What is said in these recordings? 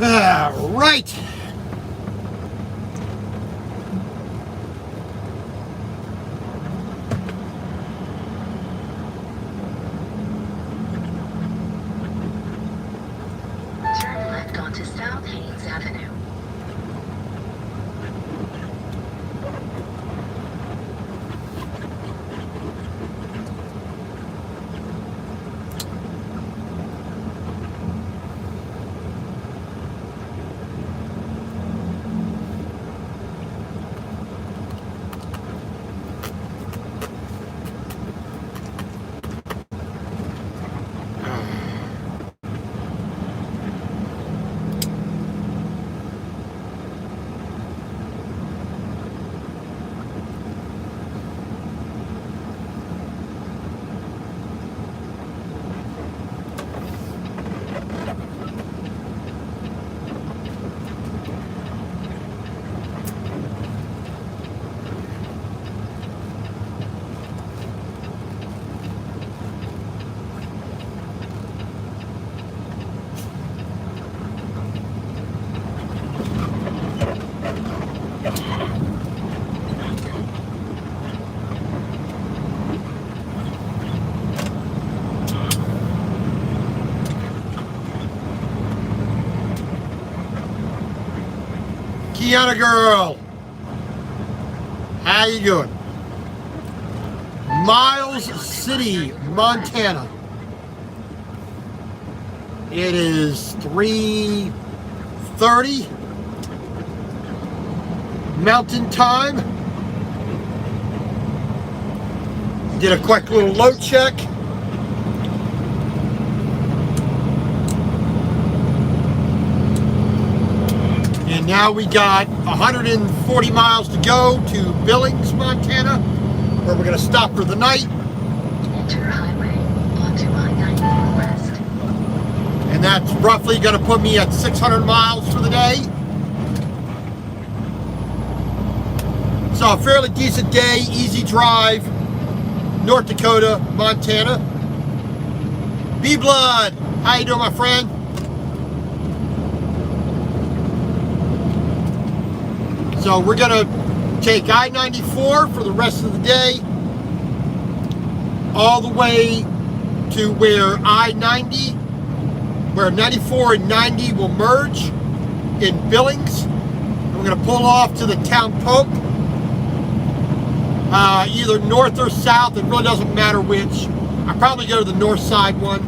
Right. Turn left onto South Haynes Avenue. Kiana girl, how you doing? Miles City, Montana. It is 3:30 Mountain Time. Did a quick little load check. And now we got 140 miles to go to Billings, Montana, where we're going to stop for the night. Enter highway onto I-94 West. And that's roughly going to put me at 600 miles for the day. So a fairly decent day, easy drive, North Dakota, Montana. B-Blood, how you doing, my friend? So we're gonna take I-94 for the rest of the day, all the way to where I-90, where 94 and 90 will merge in Billings. And we're gonna pull off to the town pump, either north or south. It really doesn't matter which. I'll probably go to the north side one.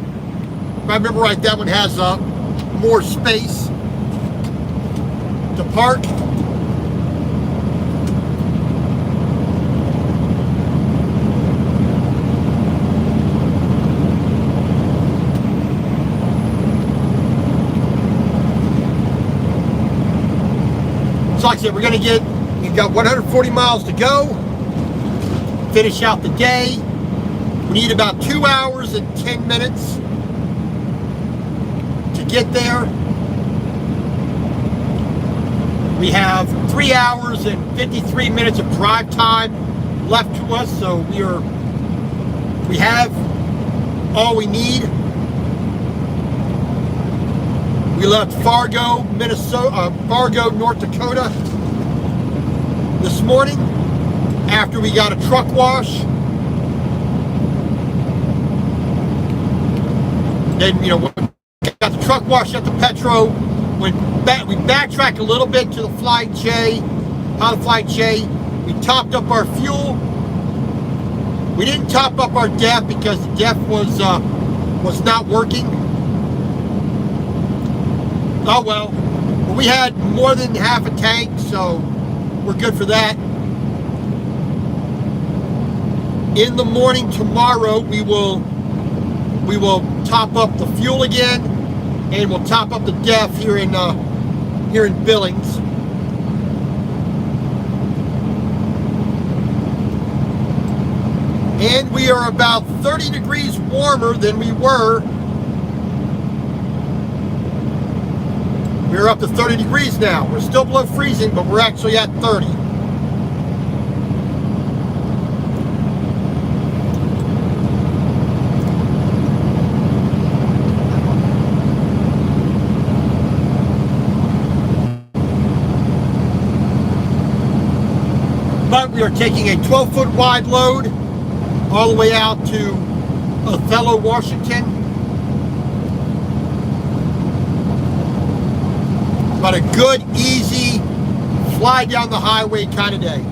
If I remember right, that one has more space to park. So like I said, we've got 140 miles to go, finish out the day. We need about 2 hours and 10 minutes to get there. We have 3 hours and 53 minutes of drive time left to us, so we have all we need. We left Fargo, Fargo, North Dakota this morning after we got a truck wash. Then, we got the truck wash at the Petro. We backtracked a little bit to the Flying J. On the Flying J, we topped up our fuel. We didn't top up our DEF because the DEF was not working. Oh well, we had more than half a tank, so we're good for that. In the morning tomorrow, we will top up the fuel again, and we'll top up the DEF here in Billings. And we are about 30 degrees warmer than we were. We're up to 30 degrees now. We're still below freezing, but we're actually at 30. we are taking a 12-foot wide load all the way out to Othello, Washington. But a good, easy, fly down the highway kind of day.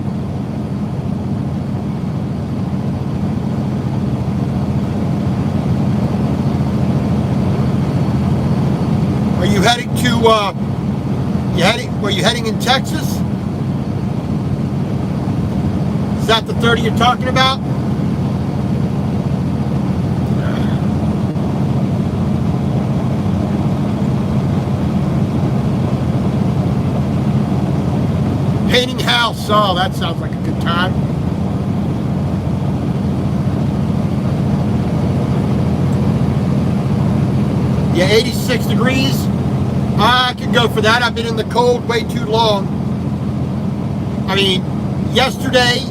Are you heading to, were you heading in Texas? Is that the 30 you're talking about? Painting house, oh, that sounds like a good time. Yeah, 86 degrees. I could go for that. I've been in the cold way too long. I mean, yesterday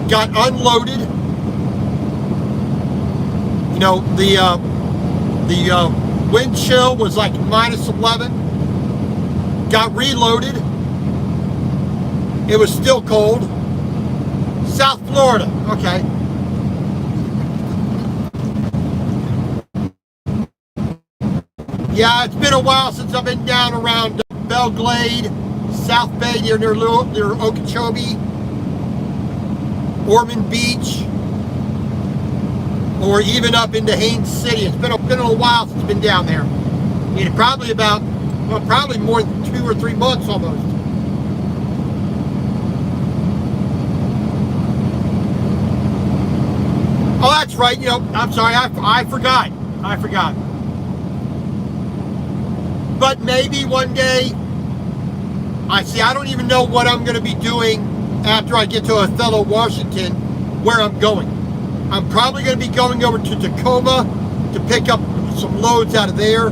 got unloaded. You know, the wind chill was like -11. Got reloaded. It was still cold. South Florida, okay. Yeah, it's been a while since I've been down around Belle Glade, South Bay near Okeechobee, Ormond Beach, or even up into Haines City. It's been a little while since I've been down there. I mean, probably more than 2 or 3 months almost. Oh, that's right. You know, I'm sorry. I forgot. But maybe one day, I don't even know what I'm going to be doing after I get to Othello, Washington, where I'm going. I'm probably going to be going over to Tacoma to pick up some loads out of there.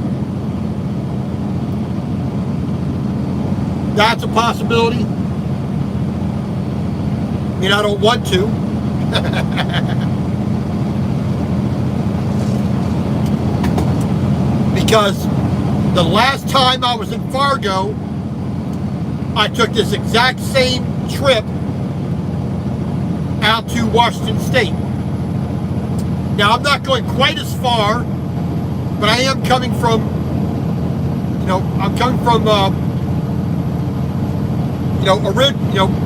That's a possibility. I mean, I don't want to. Because the last time I was in Fargo, I took this exact same trip out to Washington State. Now, I'm not going quite as far, but I am coming from,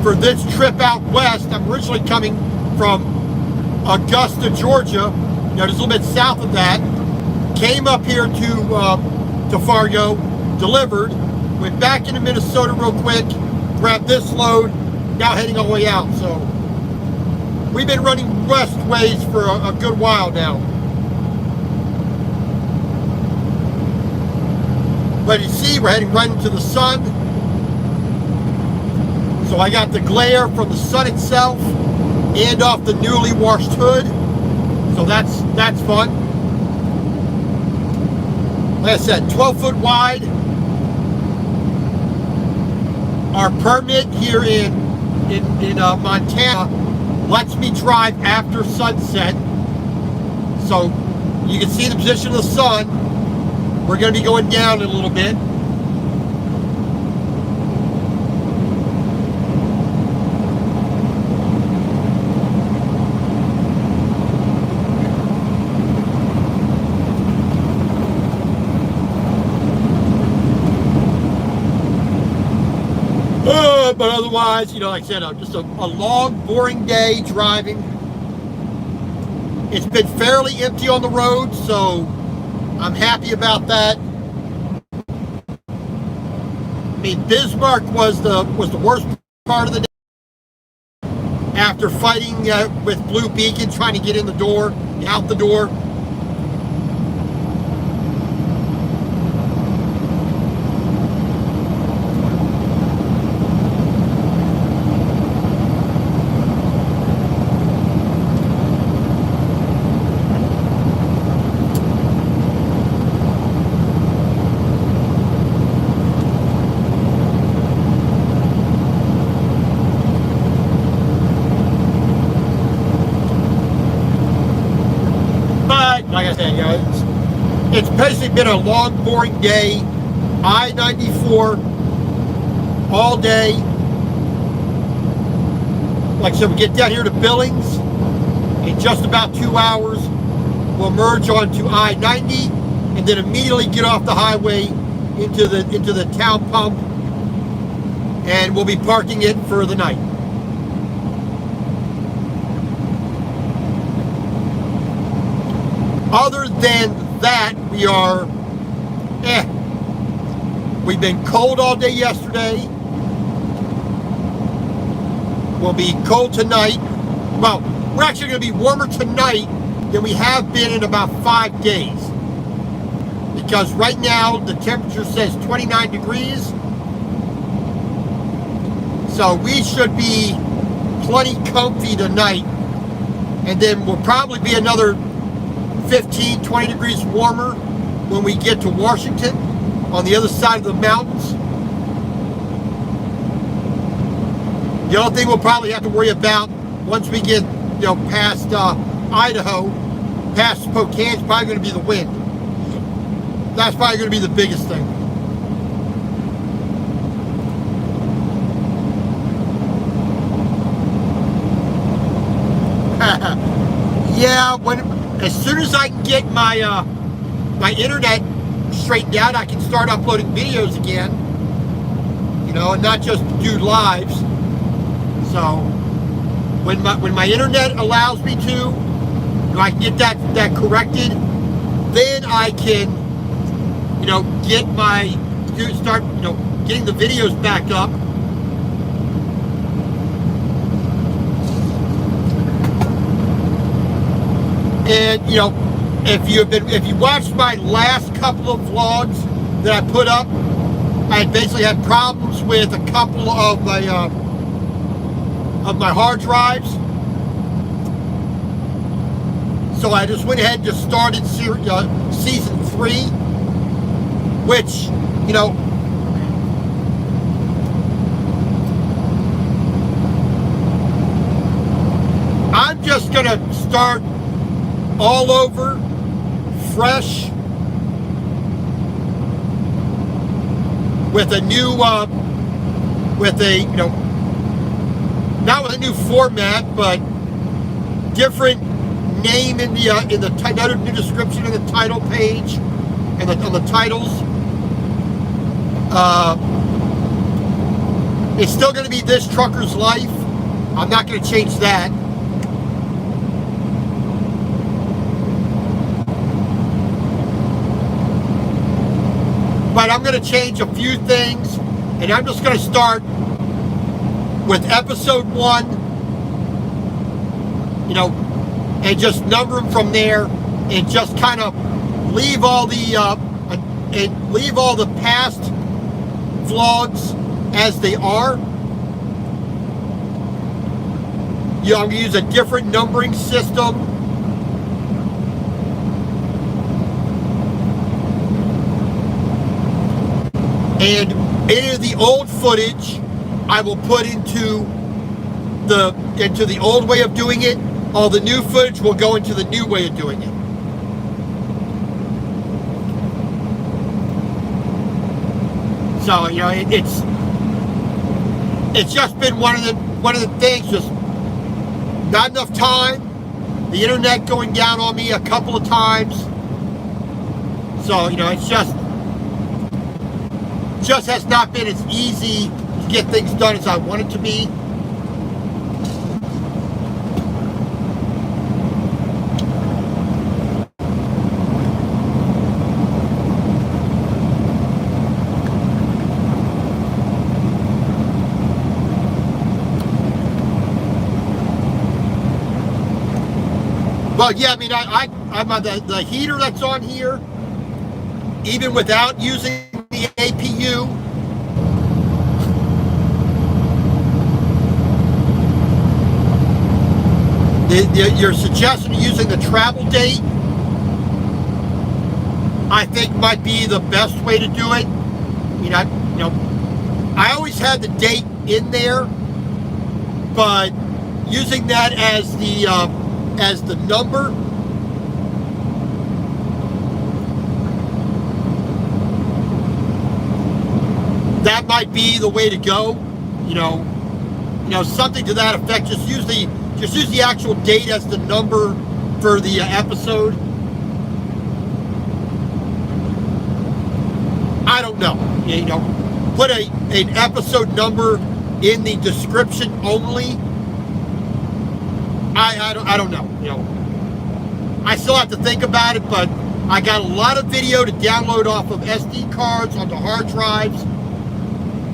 for this trip out west, I'm originally coming from Augusta, Georgia, just a little bit south of that. Came up here to Fargo, delivered, went back into Minnesota real quick, grabbed this load, now heading all the way out. So we've been running west ways for a good while now. But you see, we're heading right into the sun. So I got the glare from the sun itself and off the newly washed hood. So that's fun. Like I said, 12-foot wide. Our permit here in Montana lets me drive after sunset. So you can see the position of the sun. We're going to be going down a little bit. But otherwise, like I said, just a long, boring day driving. It's been fairly empty on the road, so I'm happy about that. I mean, Bismarck was the worst part of the day. After fighting with Blue Beacon, trying to get in the door, out the door. Like I said, it's basically been a long, boring day. I-94 all day. like I said, we get down here to Billings in just about 2 hours. We'll merge onto I-90 and then immediately get off the highway into the town pump, and we'll be parking it for the night. Other than that, we are We've been cold all day yesterday. We'll be cold tonight. Well, we're actually going to be warmer tonight than we have been in about 5 days. Because right now the temperature says 29 degrees. So we should be plenty comfy tonight. And then we'll probably be another 15, 20 degrees warmer when we get to Washington on the other side of the mountains. The only thing we'll probably have to worry about once we get, past Idaho, past Spokane, is probably going to be the wind. That's probably going to be the biggest thing. Yeah, as soon as I can get my my internet straightened out, I can start uploading videos again. And not just do lives. So when my internet allows me to, I can get that corrected. Then I can, start getting the videos back up. And if you watched my last couple of vlogs that I put up, I had basically had problems with a couple of my hard drives. So I just went ahead and just started season 3, which, I'm just gonna start all over, fresh, with a new, not with a new format, but different name in the new description in the title page and on the titles. It's still going to be This Trucker's Life. I'm not going to change that. But I'm going to change a few things, and I'm just going to start with episode 1, and just number them from there, and just kind of leave all the past vlogs as they are. I'm going to use a different numbering system. And any of the old footage I will put into the old way of doing it. All the new footage will go into the new way of doing it. So it's just been one of the things. Just not enough time. The internet going down on me a couple of times. So it's just has not been as easy to get things done as I want it to be. But yeah, I'm on the heater that's on here, even without using the APU. Your suggestion of using the travel date, I think, might be the best way to do it. I always had the date in there, but using that as the number, that might be the way to go. something to that effect. Just use the actual date as the number for the episode. I don't know. Put an episode number in the description only. I don't know. I still have to think about it, but I got a lot of video to download off of SD cards onto hard drives.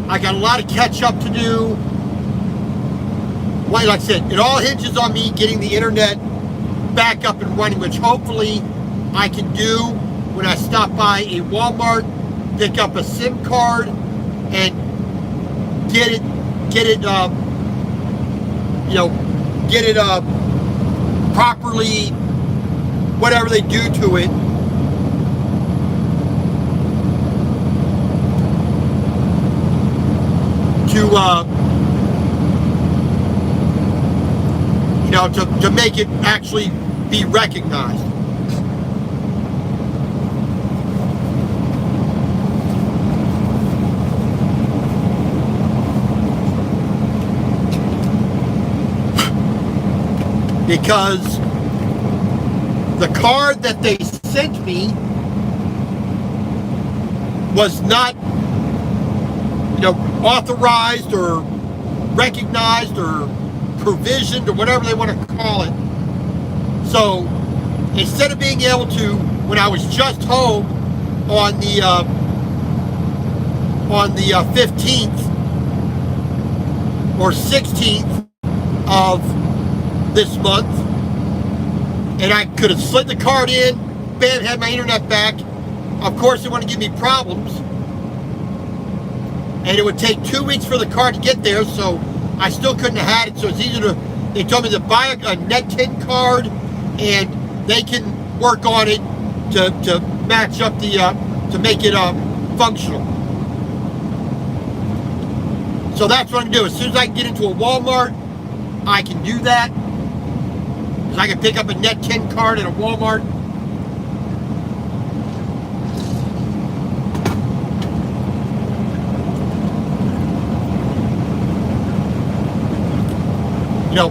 I got a lot of catch up to do. Like I said, it all hinges on me getting the internet back up and running, which hopefully I can do when I stop by a Walmart, pick up a SIM card, and get it properly, whatever they do to it. To make it actually be recognized. Because the card that they sent me was not, authorized or recognized or provisioned or whatever they want to call it. So instead of being able to, when I was just home on the 15th or 16th of this month, and I could have slid the card in, bam, had my internet back. Of course, they want to give me problems, and it would take 2 weeks for the card to get there, so I still couldn't have had it. So it's easier to, they told me to buy a Net10 card, and they can work on it to match up the, to make it functional. So that's what I'm gonna do. As soon as I can get into a Walmart, I can do that. Because I can pick up a Net10 card at a Walmart.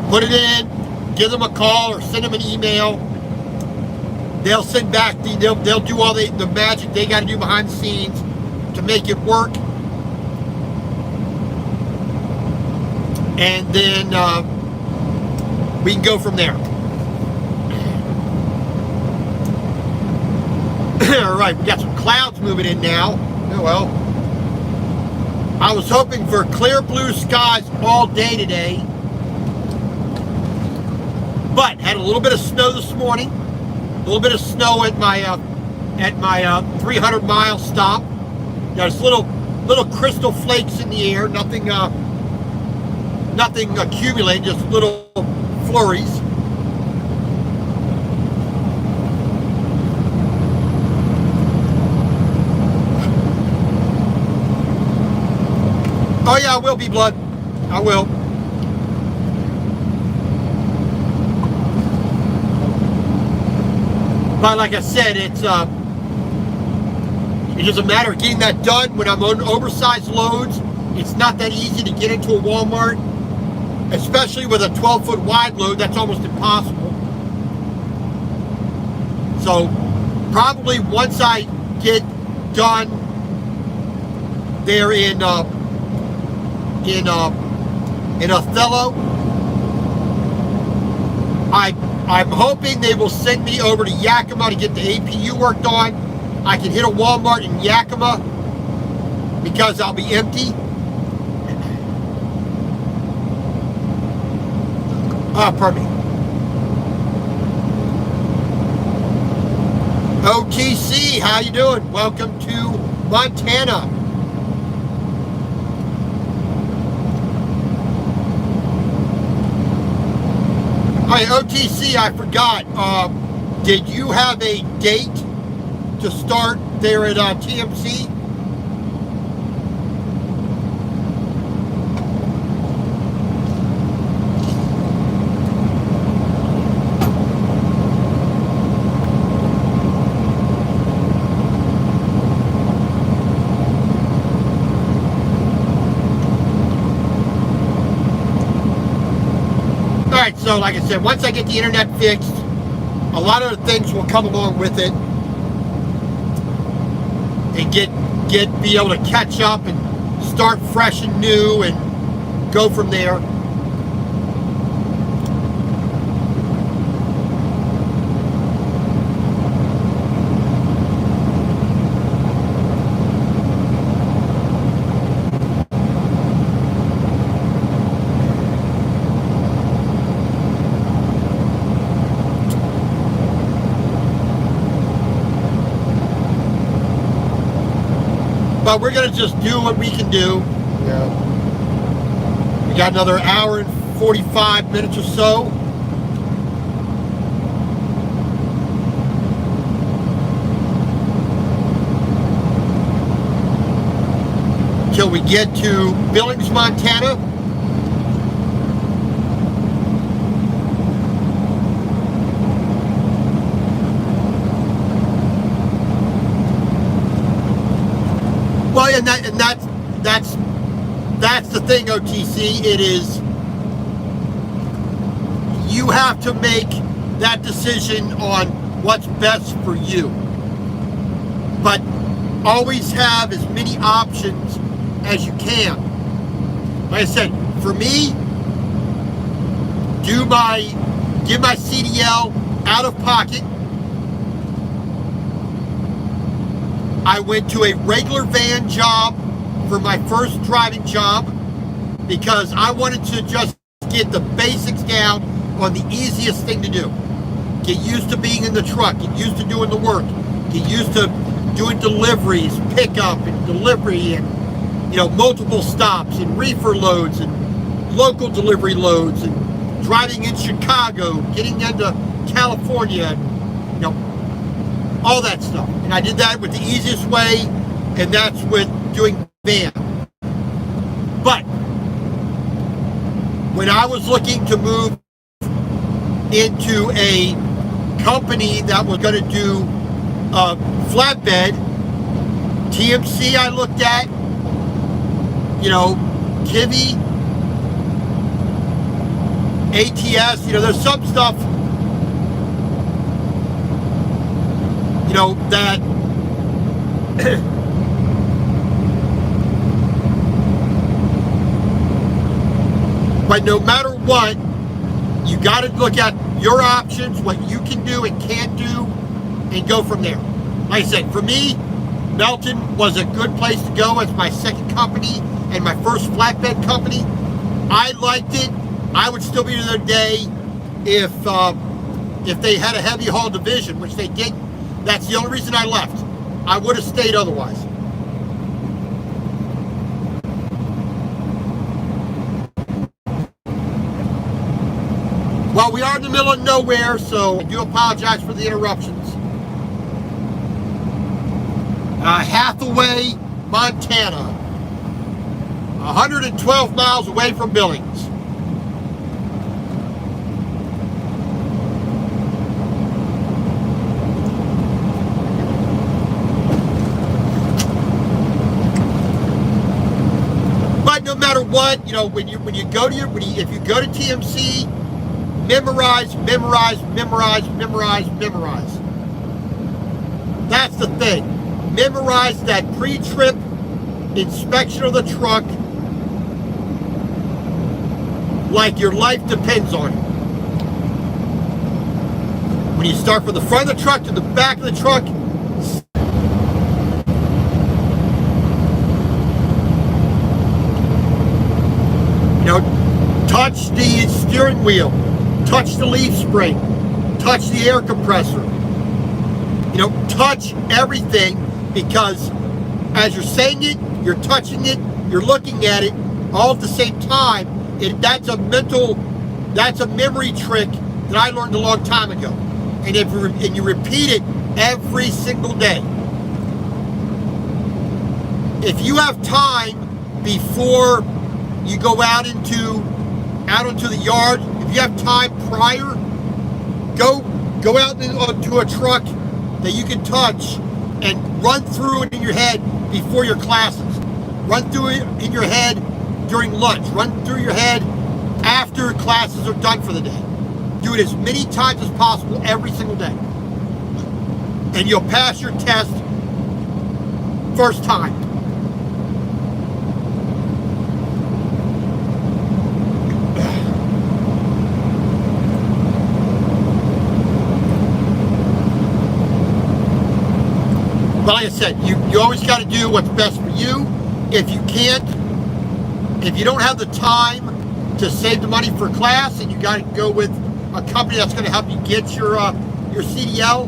Put it in, give them a call or send them an email. They'll send back they'll do all the magic they got to do behind the scenes to make it work. And then we can go from there. All right, we got some clouds moving in now. Oh well. I was hoping for clear blue skies all day today. But had a little bit of snow this morning, a little bit of snow at my 300-mile stop. There's little crystal flakes in the air, nothing accumulating, just little flurries. Oh yeah, I will be blood. I will. But like I said, it's just a matter of getting that done. When I'm on oversized loads, it's not that easy to get into a Walmart, especially with a 12-foot wide load. That's almost impossible. So probably once I get done there in Othello, I'm hoping they will send me over to Yakima to get the APU worked on. I can hit a Walmart in Yakima because I'll be empty. Pardon me. OTC, how you doing? Welcome to Montana. Hi, OTC, I forgot. Did you have a date to start there at TMC? So like I said, once I get the internet fixed, a lot of the things will come along with it, and be able to catch up and start fresh and new and go from there. But we're gonna just do what we can do. Yeah. We got another hour and 45 minutes or so. Till we get to Billings, Montana. Well, and that's the thing, OTC. It is, you have to make that decision on what's best for you. But always have as many options as you can. Like I said, for me, give my CDL out of pocket. I went to a regular van job for my first driving job because I wanted to just get the basics down on the easiest thing to do. Get used to being in the truck, get used to doing the work, get used to doing deliveries, pickup and delivery, and multiple stops and reefer loads and local delivery loads, and driving in Chicago, getting into California, and, all that stuff. And I did that with the easiest way, and that's with doing van. But when I was looking to move into a company that was going to do flatbed, TMC I looked at, Kivy, ATS, there's some stuff that but no matter what, you got to look at your options, what you can do and can't do, and go from there. Like I said, for me, Melton was a good place to go as my second company and my first flatbed company. I liked it. I would still be there today if they had a heavy haul division, which they didn't. That's the only reason I left. I would have stayed otherwise. Well, we are in the middle of nowhere, so I do apologize for the interruptions. Hathaway, Montana. 112 miles away from Billings. No matter what, if you go to TMC, memorize. That's the thing. Memorize that pre-trip inspection of the truck like your life depends on it. When you start from the front of the truck to the back of the truck, touch the steering wheel, touch the leaf spring, touch the air compressor, touch everything, because as you're saying it, you're touching it, you're looking at it all at the same time. That's a memory trick that I learned a long time ago. And you repeat it every single day. If you have time before you go out into the yard, if you have time prior, go out onto a truck that you can touch and run through it in your head before your classes. Run through it in your head during lunch. Run through your head after classes are done for the day. Do it as many times as possible every single day. And you'll pass your test first time. But like I said, you always got to do what's best for you. If you can't, if you don't have the time to save the money for class, and you got to go with a company that's going to help you get your CDL,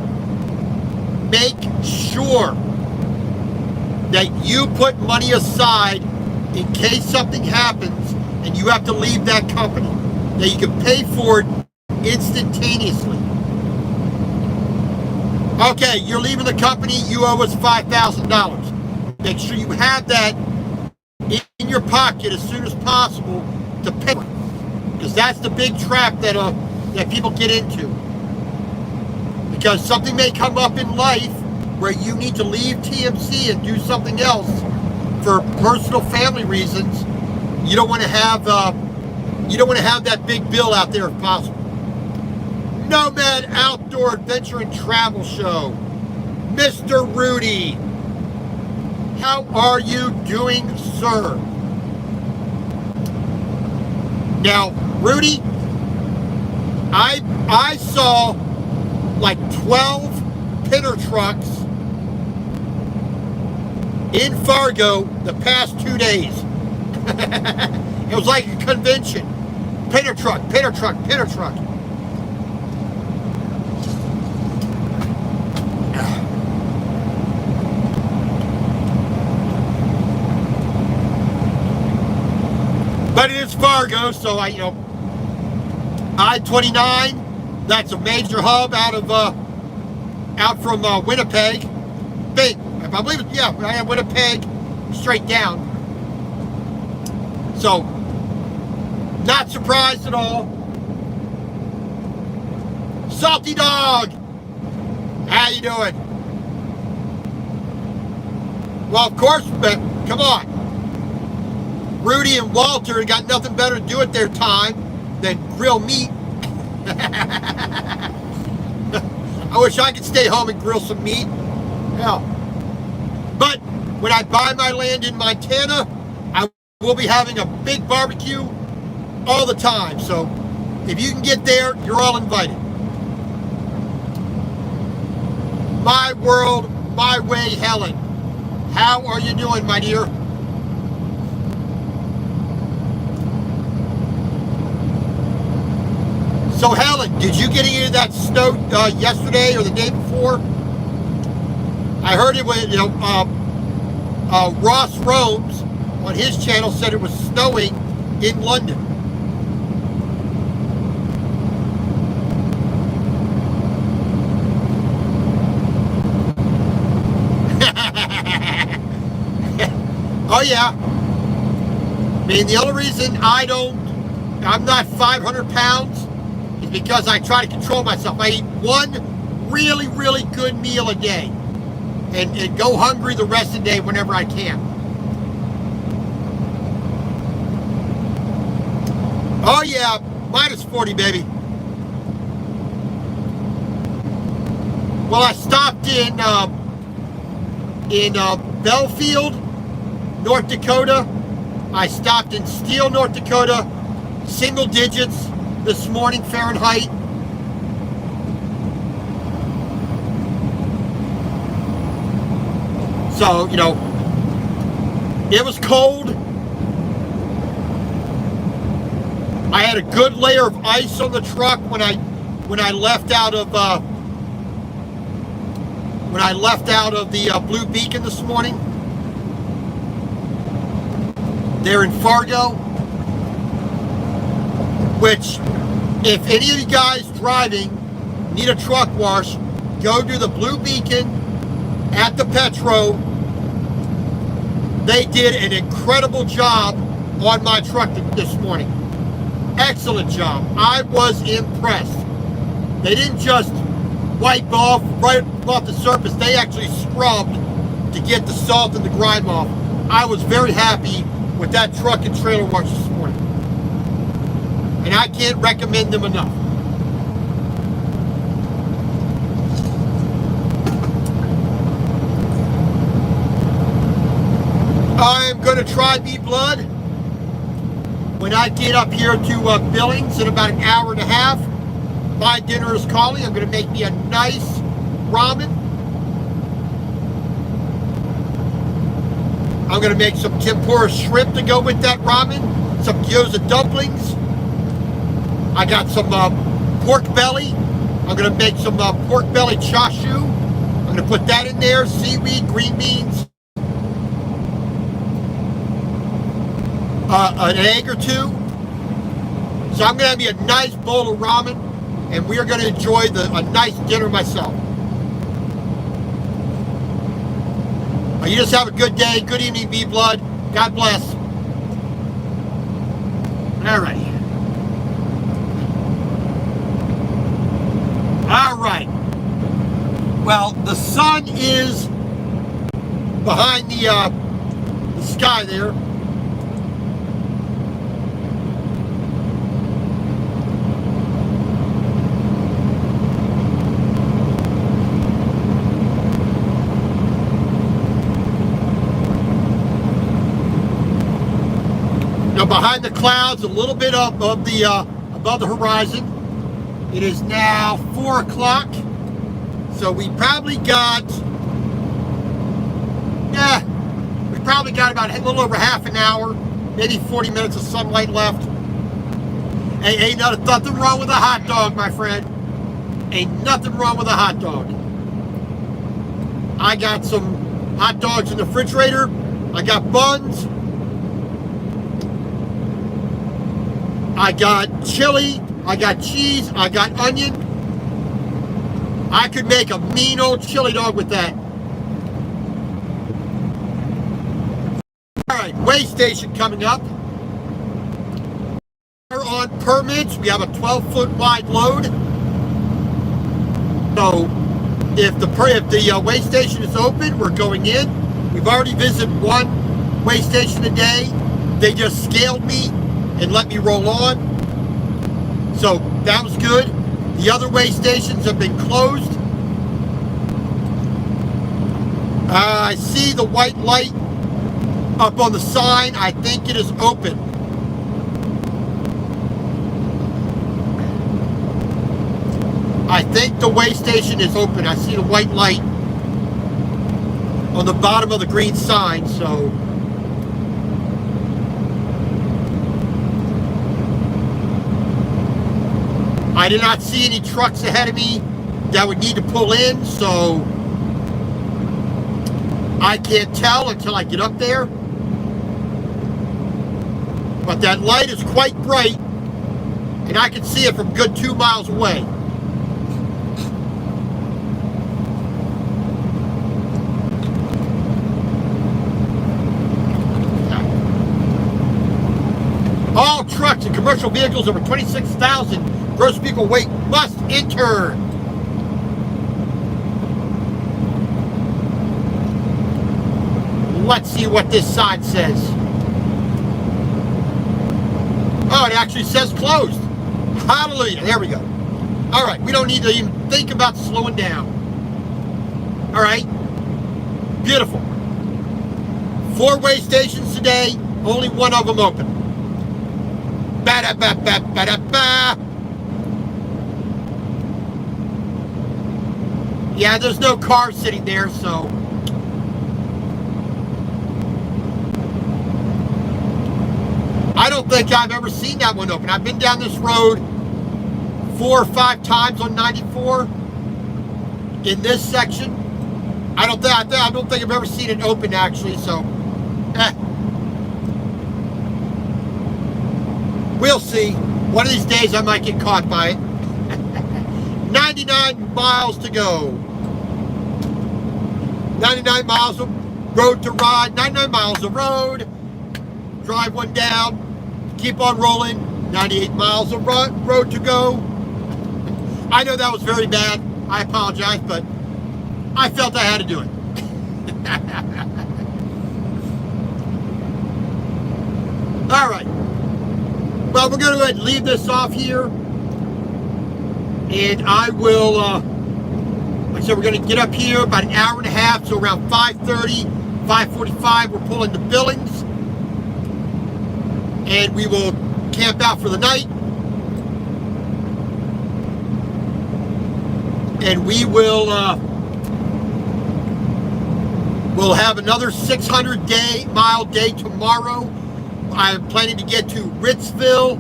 make sure that you put money aside in case something happens and you have to leave that company, that you can pay for it instantaneously. Okay, you're leaving the company, you owe us $5,000. Make sure you have that in your pocket as soon as possible to pay for it. Because that's the big trap that people get into. Because something may come up in life where you need to leave TMC and do something else for personal family reasons. You don't want to have that big bill out there if possible. Nomad Outdoor Adventure and Travel Show. Mr. Rudy, how are you doing, sir? Now, Rudy, I saw like 12 pinner trucks in Fargo the past 2 days. It was like a convention. Pinner truck, pinner truck, pinner truck. But it is Fargo, so I-29, that's a major hub out from Winnipeg. Big, I believe it, yeah, I have Winnipeg straight down. So, not surprised at all. Salty Dog, how you doing? Well, of course, but come on. Rudy and Walter got nothing better to do at their time than grill meat. I wish I could stay home and grill some meat. Yeah. But when I buy my land in Montana, I will be having a big barbecue all the time. So if you can get there, you're all invited. My world, my way, Helen. How are you doing, my dear? So Helen, did you get any of that snow yesterday or the day before? I heard it when Ross Romes on his channel said it was snowing in London. Oh yeah. I mean, the only reason I'm not 500 pounds is because I try to control myself. I eat one really, really good meal a day and go hungry the rest of the day whenever I can. Oh yeah, minus 40, baby. Well, I stopped in Belfield, North Dakota. I stopped in Steele, North Dakota, single digits this morning, Fahrenheit. So, it was cold. I had a good layer of ice on the truck when I left out of the Blue Beacon this morning. There in Fargo, which, if any of you guys driving need a truck wash, go to the Blue Beacon at the Petro. They did an incredible job on my truck this morning. Excellent job. I was impressed. They didn't just wipe right off the surface. They actually scrubbed to get the salt and the grime off. I was very happy with that truck and trailer wash this morning. And I can't recommend them enough. I'm going to try B-Blood when I get up here to Billings in about an hour and a half. My dinner is calling. I'm going to make me a nice ramen. I'm going to make some tempura shrimp to go with that ramen. Some gyoza dumplings. I got some pork belly. I'm going to make some pork belly chashu. I'm going to put that in there. Seaweed, green beans. An egg or two. So I'm going to have me a nice bowl of ramen. And we are going to enjoy a nice dinner myself. You just have a good day. Good evening, B-Blood. God bless. All right. All right. Well, the sun is behind the sky there. Now behind the clouds, a little bit up above the horizon. It is now 4 o'clock, so we probably got about a little over half an hour, maybe 40 minutes of sunlight left. Ain't nothing wrong with a hot dog, my friend. Ain't nothing wrong with a hot dog. I got some hot dogs in the refrigerator. I got buns. I got chili, I got cheese, I got onion. I could make a mean old chili dog with that. All right, weigh station coming up. We're on permits. We have a 12-foot wide load. So if the weigh station is open, we're going in. We've already visited one weigh station a day. They just scaled me and let me roll on. So that was good. The other weigh stations have been closed. I see the white light up on the sign. I think it is open. I think the weigh station is open. I see the white light on the bottom of the green sign, so I did not see any trucks ahead of me that would need to pull in, so I can't tell until I get up there. But that light is quite bright, and I can see it from good 2 miles away. All trucks and commercial vehicles over 26,000 gross vehicle weight must enter. Let's see what this sign says. Oh, it actually says closed. Hallelujah. There we go. All right. We don't need to even think about slowing down. All right. Beautiful. 4 weigh stations today. Only one of them open. Ba-da-ba-ba-ba-da-ba. Yeah, there's no car sitting there, so I don't think I've ever seen that one open. I've been down this road 4 or 5 times on 94 in this section. I don't think I've ever seen it open actually, so we'll see. One of these days I might get caught by it. 99 miles to go. 99 miles of road to ride, 99 miles of road. Drive one down, keep on rolling. 98 miles of road to go. I know that was very bad. I apologize, but I felt I had to do it. All right. Well, we're going to go ahead and leave this off here. And I will, like I said, we're going to get up here about an hour and a half, so around 5:30, 5:45, we're pulling to Billings. And we will camp out for the night. And we will we'll have another 600-mile day tomorrow. I'm planning to get to Ritzville,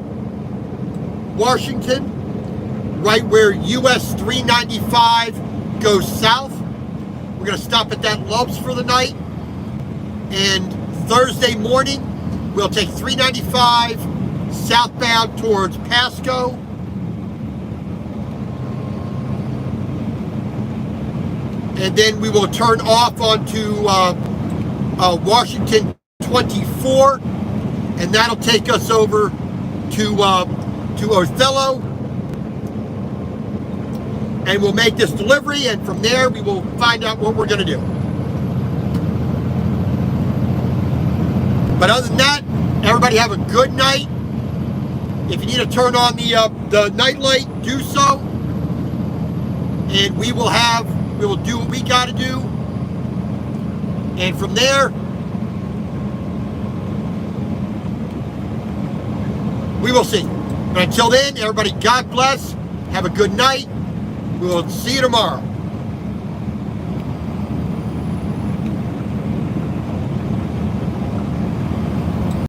Washington, right where US 395 goes south. We're going to stop at that Love's for the night. And Thursday morning, we'll take 395 southbound towards Pasco. And then we will turn off onto Washington 24, and that'll take us over to Othello. And we'll make this delivery, and from there we will find out what we're going to do. But other than that, everybody have a good night. If you need to turn on the night light, do so. And we will do what we got to do. And from there, we will see. But until then, everybody, God bless. Have a good night. We will see you tomorrow.